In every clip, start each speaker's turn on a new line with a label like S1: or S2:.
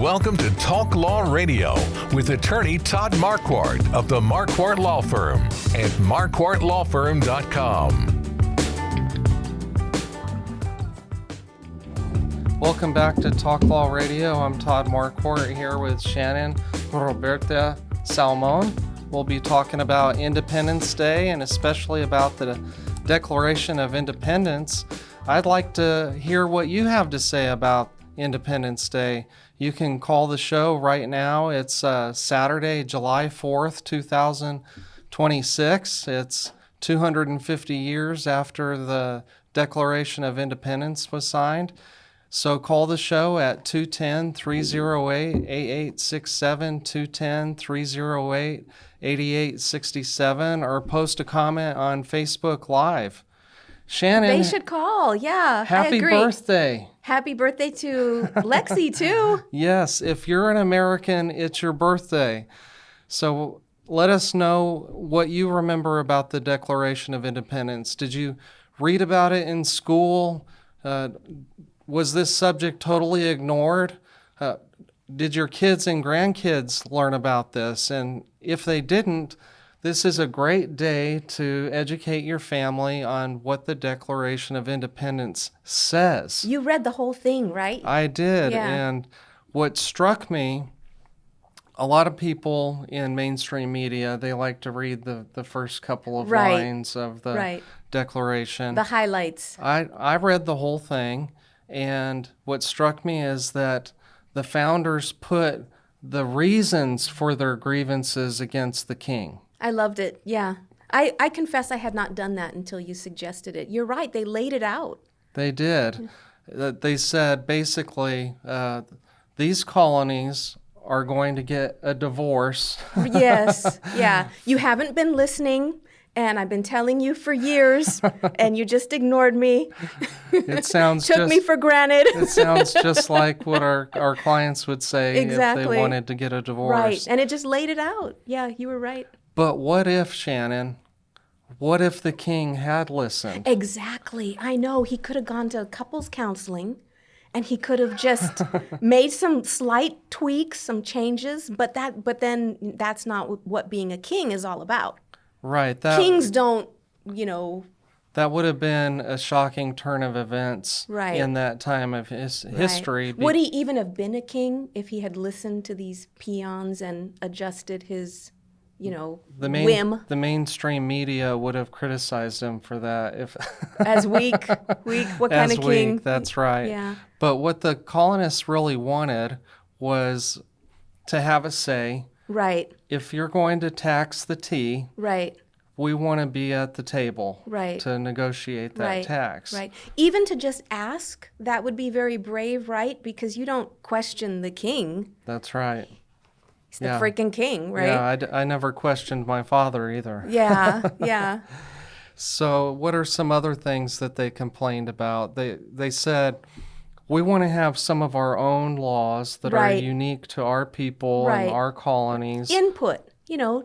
S1: Welcome to Talk Law Radio with attorney Todd Marquardt of the Marquardt Law Firm at marquardtlawfirm.com.
S2: Welcome back to Talk Law Radio. I'm Todd Marquardt here with Shannon Roberta Salmon. We'll be talking about Independence Day and especially about the Declaration of Independence. I'd like to hear what you have to say about Independence Day. You can call the show right now. It's Saturday, July 4th, 2026. It's 250 years after the Declaration of Independence was signed. So call the show at 210-308-8867, 210-308-8867, or post a comment on Facebook Live. Shannon,
S3: they should call. Yeah,
S2: happy
S3: I agree.
S2: Birthday.
S3: Happy birthday to Lexi, too.
S2: Yes, if you're an American, it's your birthday. So let us know what you remember about the Declaration of Independence. Did you read about it in school? Was this subject totally ignored? Did your kids and grandkids learn about this? And if they didn't, this is a great day to educate your family on what the Declaration of Independence says.
S3: You read the whole thing, right?
S2: I did.
S3: Yeah.
S2: And what struck me, a lot of people in mainstream media, they like to read the first couple of lines of the Declaration.
S3: The highlights.
S2: I read the whole thing, and what struck me is that the founders put the reasons for their grievances against the king.
S3: I loved it, yeah. I confess I had not done that until you suggested it. You're right, they laid it out.
S2: They did. They said, basically, these colonies are going to get a divorce.
S3: Yes, yeah. You haven't been listening, and I've been telling you for years, and you just ignored me.
S2: It sounds
S3: Took me for granted.
S2: It sounds just like what our clients would say if they wanted to get a divorce.
S3: Right, and it just laid it out. Yeah, you were right.
S2: But what if, Shannon, what if the king had listened?
S3: Exactly. I know. He could have gone to couples counseling, and he could have just made some slight tweaks, some changes, but then that's not what being a king is all about.
S2: Right.
S3: Kings don't,
S2: That would have been a shocking turn of events in that time of history.
S3: Would he even have been a king if he had listened to these peons and adjusted his, whim?
S2: The mainstream media would have criticized him for that.
S3: As weak, what kind of king?
S2: Weak, that's right.
S3: Yeah.
S2: But what the colonists really wanted was to have a say.
S3: Right.
S2: If you're going to tax the tea, we want to be at the table to negotiate that tax.
S3: Right. Even to just ask, that would be very brave, right? Because you don't question the king.
S2: That's right.
S3: He's the freaking king, right?
S2: Yeah, I never questioned my father either.
S3: Yeah.
S2: So what are some other things that they complained about? They said, we want to have some of our own laws that are unique to our people and our colonies.
S3: Input,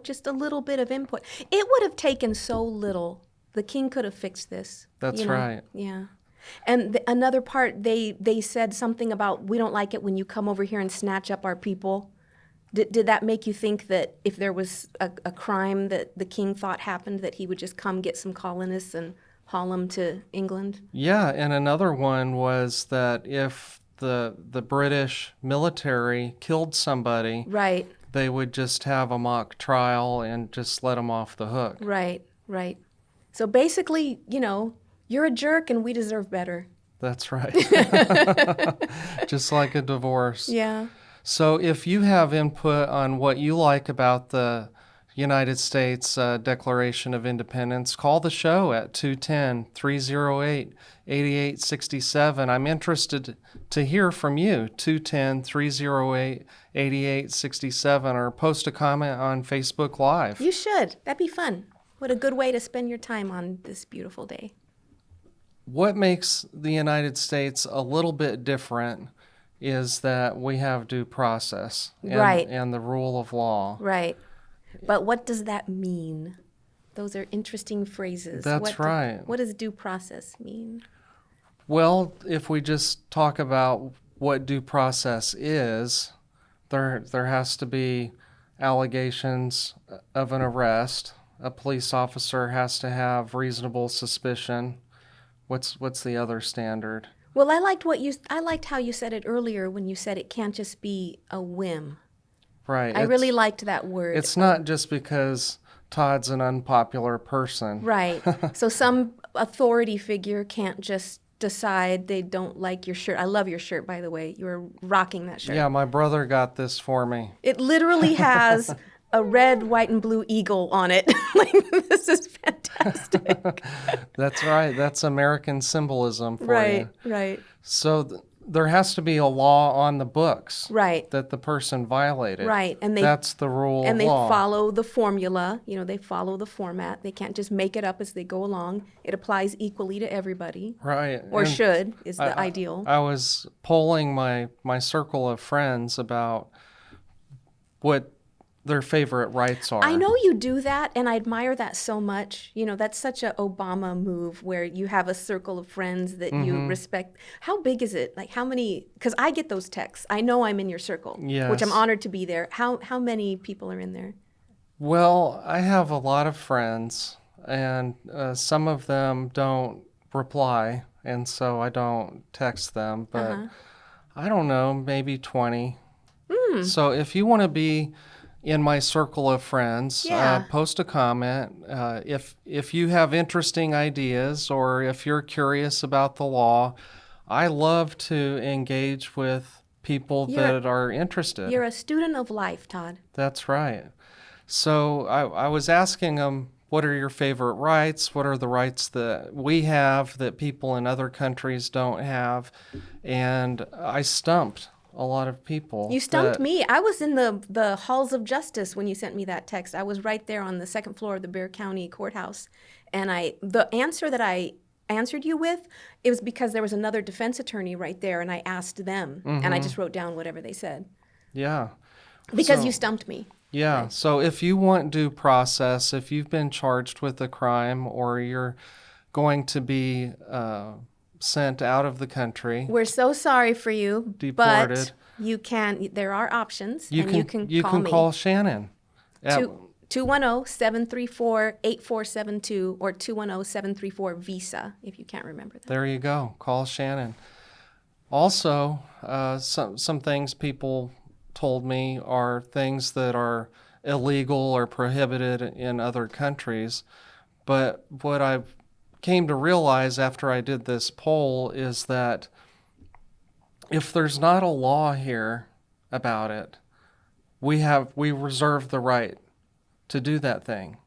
S3: just a little bit of input. It would have taken so little. The king could have fixed this.
S2: That's right.
S3: Yeah. And another part, they said something about, we don't like it when you come over here and snatch up our people. Did that make you think that if there was a crime that the king thought happened, that he would just come get some colonists and haul them to England?
S2: Yeah, and another one was that if the British military killed somebody, they would just have a mock trial and just let them off the hook.
S3: Right. So basically, you're a jerk and we deserve better.
S2: That's right. Just like a divorce.
S3: Yeah.
S2: So if you have input on what you like about the United States Declaration of Independence, call the show at 210-308-8867. I'm interested to hear from you, 210-308-8867, or post a comment on Facebook Live.
S3: You should. That'd be fun. What a good way to spend your time on this beautiful day.
S2: What makes the United States a little bit different is that we have due process and the rule of law.
S3: Right. But what does that mean? Those are interesting phrases.
S2: That's right.
S3: What does due process mean?
S2: Well, if we just talk about what due process is, There has to be allegations of an arrest. A police officer has to have reasonable suspicion. What's the other standard?
S3: Well, I liked how you said it earlier when you said it can't just be a whim.
S2: Right.
S3: I really liked that word.
S2: It's not just because Todd's an unpopular person.
S3: Right. So some authority figure can't just decide they don't like your shirt. I love your shirt, by the way. You're rocking that shirt.
S2: Yeah, my brother got this for me.
S3: It literally has a red, white, and blue eagle on it. Like, this is fantastic.
S2: That's right. That's American symbolism for you.
S3: Right.
S2: So there has to be a law on the books
S3: Right.
S2: that the person violated.
S3: Right. And
S2: that's the rule
S3: and
S2: of
S3: they
S2: law.
S3: follow the formula. They follow the format. They can't just make it up as they go along. It applies equally to everybody.
S2: Right.
S3: Or
S2: And
S3: should, is the ideal.
S2: I was polling my circle of friends about what their favorite rights are.
S3: I know you do that, and I admire that so much. That's such an Obama move where you have a circle of friends that you respect. How big is it? Like, how many? Because I get those texts. I know I'm in your circle,
S2: Yes.
S3: which I'm honored to be there. How many people are in there?
S2: Well, I have a lot of friends, and some of them don't reply, and so I don't text them. But I don't know, maybe 20. So if you want to be in my circle of friends,
S3: Yeah.
S2: post a comment. If you have interesting ideas or if you're curious about the law, I love to engage with people that are interested.
S3: You're a student of life, Todd.
S2: That's right. So I was asking them, what are your favorite rights? What are the rights that we have that people in other countries don't have? And I stumped a lot of people.
S3: You stumped me. I was in the halls of justice when you sent me that text. I was right there on the second floor of the Bexar County Courthouse. And the answer that I answered you with, it was because there was another defense attorney right there, and I asked them. And I just wrote down whatever they said.
S2: Yeah.
S3: Because you stumped me.
S2: Yeah. So if you want due process, if you've been charged with a crime or you're going to be sent out of the country,
S3: We're so sorry for you,
S2: deported,
S3: but there are options,
S2: you
S3: and you can call me.
S2: Shannon. At
S3: 210-734-8472 or 210-734-VISA, if you can't remember that.
S2: There you go. Call Shannon. Also, some things people told me are things that are illegal or prohibited in other countries. But what I came to realize after I did this poll is that if there's not a law here about it, we reserve the right to do that thing.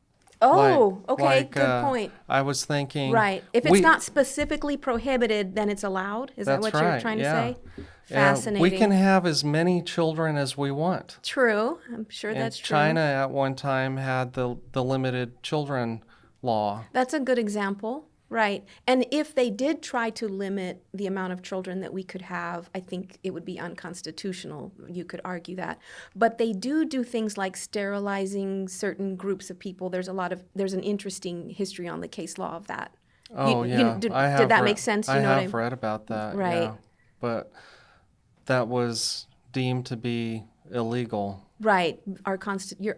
S3: Oh, okay, good point.
S2: I was thinking...
S3: Right. If it's not specifically prohibited, then it's allowed? Is that what you're trying to say? Fascinating.
S2: We can have as many children as we want.
S3: True. I'm sure that's true.
S2: China at one time had the limited children law.
S3: That's a good example. Right. And if they did try to limit the amount of children that we could have, I think it would be unconstitutional. You could argue that. But they do things like sterilizing certain groups of people. There's an interesting history on the case law of that.
S2: Yeah.
S3: Did that make sense?
S2: I have read about that.
S3: Right.
S2: Yeah. But that was deemed to be illegal.
S3: Right. I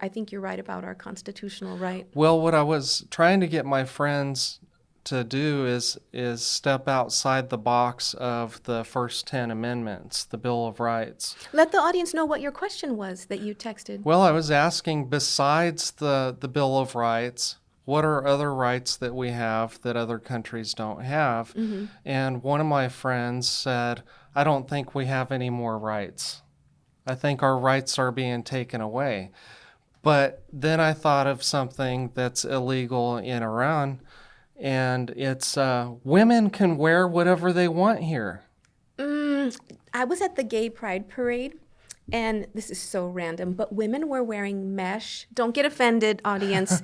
S3: think you're right about our constitutional right.
S2: Well, what I was trying to get my friends to do is step outside the box of the first 10 amendments, the Bill of Rights.
S3: Let the audience know what your question was that you texted.
S2: Well, I was asking, besides the Bill of Rights, what are other rights that we have that other countries don't have? Mm-hmm. And one of my friends said, I don't think we have any more rights. I think our rights are being taken away. But then I thought of something that's illegal in Iran, and it's women can wear whatever they want here.
S3: I was at the Gay Pride Parade, and this is so random, but women were wearing mesh. Don't get offended, audience.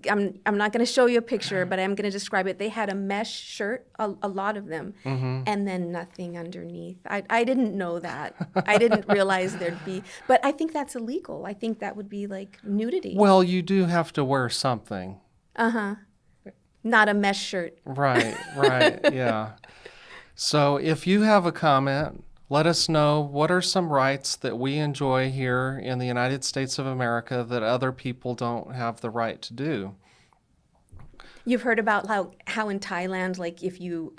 S3: I'm not going to show you a picture, but I'm going to describe it. They had a mesh shirt, a lot of them, and then nothing underneath. I didn't know that. I didn't realize there'd be, but I think that's illegal. I think that would be like nudity.
S2: Well, you do have to wear something.
S3: Not a mesh shirt.
S2: Right, yeah. So if you have a comment let us know what are some rights that we enjoy here in the United States of America that other people don't have the right to do.
S3: You've heard about how in Thailand, like if you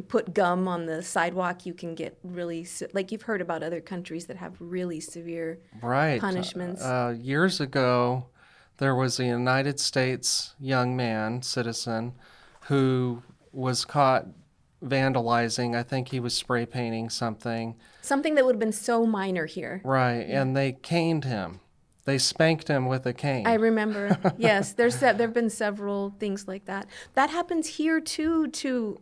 S3: put gum on the sidewalk, you can get really, like you've heard about other countries that have really severe punishments.
S2: Years ago, there was a United States young man, citizen, who was caught vandalizing. I think he was spray painting something.
S3: Something that would have been so minor here.
S2: Right, and they caned him. They spanked him with a cane.
S3: I remember. Yes, there have been several things like that. That happens here too to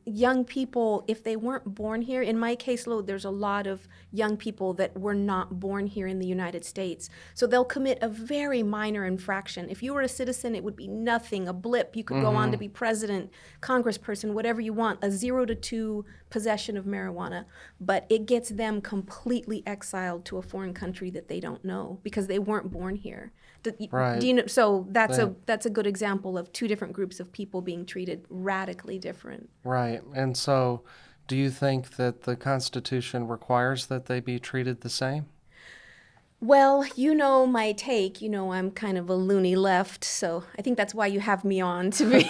S3: young people if they weren't born here. In my caseload, there's a lot of young people that were not born here in the United States. So they'll commit a very minor infraction. If you were a citizen, it would be nothing, a blip. You could go on to be president, congressperson, whatever you want, a 0 to 2 possession of marijuana. But it gets them completely exiled to a foreign country that they don't know because they weren't born here.
S2: Right.
S3: Do you know, so that's a good example of two different groups of people being treated radically different.
S2: Right. And so do you think that the Constitution requires that they be treated the same?
S3: Well, you know my take. You know I'm kind of a loony left, so I think that's why you have me on to be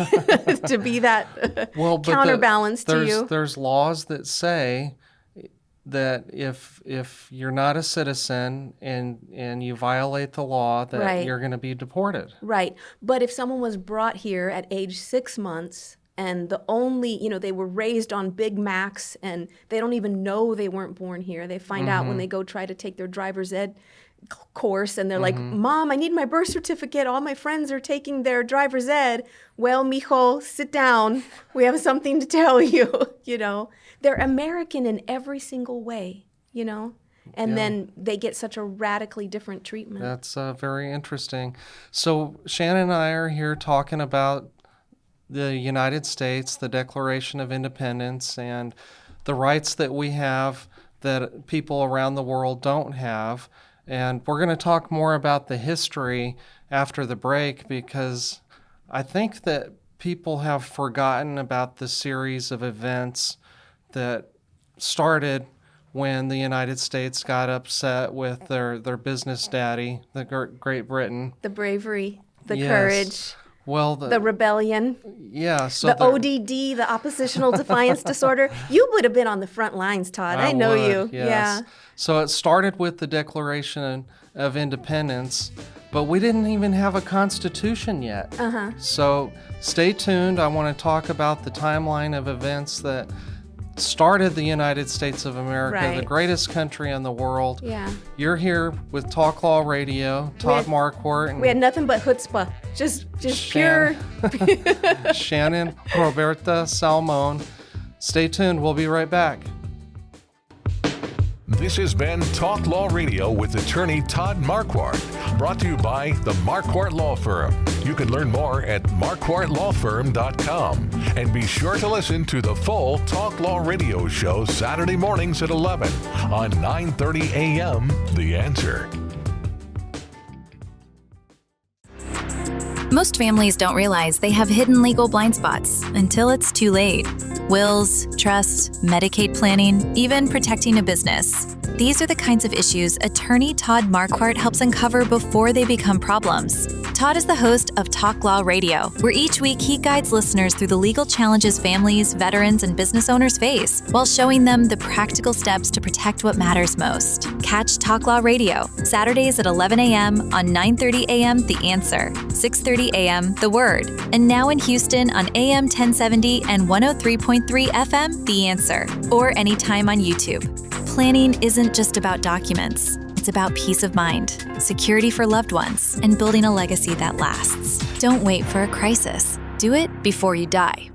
S3: to be that counterbalance to you.
S2: There's laws that say that if you're not a citizen and you violate the law, that you're going to be deported.
S3: Right. But if someone was brought here at age 6 months and they were raised on Big Macs and they don't even know they weren't born here. They find out when they go try to take their driver's ed course and they're like, Mom, I need my birth certificate. All my friends are taking their driver's ed. Well, mijo, sit down. We have something to tell you, They're American in every single way, And then they get such a radically different treatment.
S2: That's very interesting. So Shannon and I are here talking about the United States, the Declaration of Independence, and the rights that we have that people around the world don't have. And we're going to talk more about the history after the break because I think that people have forgotten about the series of events that started when the United States got upset with their business daddy, the Great Britain.
S3: The bravery, the courage.
S2: Well,
S3: the rebellion.
S2: Yeah. So
S3: the ODD, the oppositional defiance disorder. You would have been on the front lines, Todd. I know you.
S2: Yes.
S3: Yeah.
S2: So it started with the Declaration of Independence, but we didn't even have a constitution yet. So stay tuned. I want to talk about the timeline of events that started the United States of America, the greatest country in the world.
S3: Yeah.
S2: You're here with Talk Law Radio, Todd Marquardt. And
S3: we had nothing but chutzpah, just pure.
S2: Shannon Roberta Salmon. Stay tuned. We'll be right back.
S1: This has been Talk Law Radio with attorney Todd Marquardt, brought to you by the Marquardt Law Firm. You can learn more at marquardtlawfirm.com. And be sure to listen to the full Talk Law Radio show Saturday mornings at 11 on 9:30 a.m. The Answer.
S4: Most families don't realize they have hidden legal blind spots until it's too late. Wills, trusts, Medicaid planning, even protecting a business. These are the kinds of issues attorney Todd Marquardt helps uncover before they become problems. Todd is the host of Talk Law Radio, where each week he guides listeners through the legal challenges families, veterans, and business owners face, while showing them the practical steps to protect what matters most. Catch Talk Law Radio, Saturdays at 11 a.m. on 9:30 a.m. The Answer, 6:30 a.m. The Word, and now in Houston on AM 1070 and 103.3 FM The Answer, or anytime on YouTube. Planning isn't just about documents. It's about peace of mind, security for loved ones, and building a legacy that lasts. Don't wait for a crisis. Do it before you die.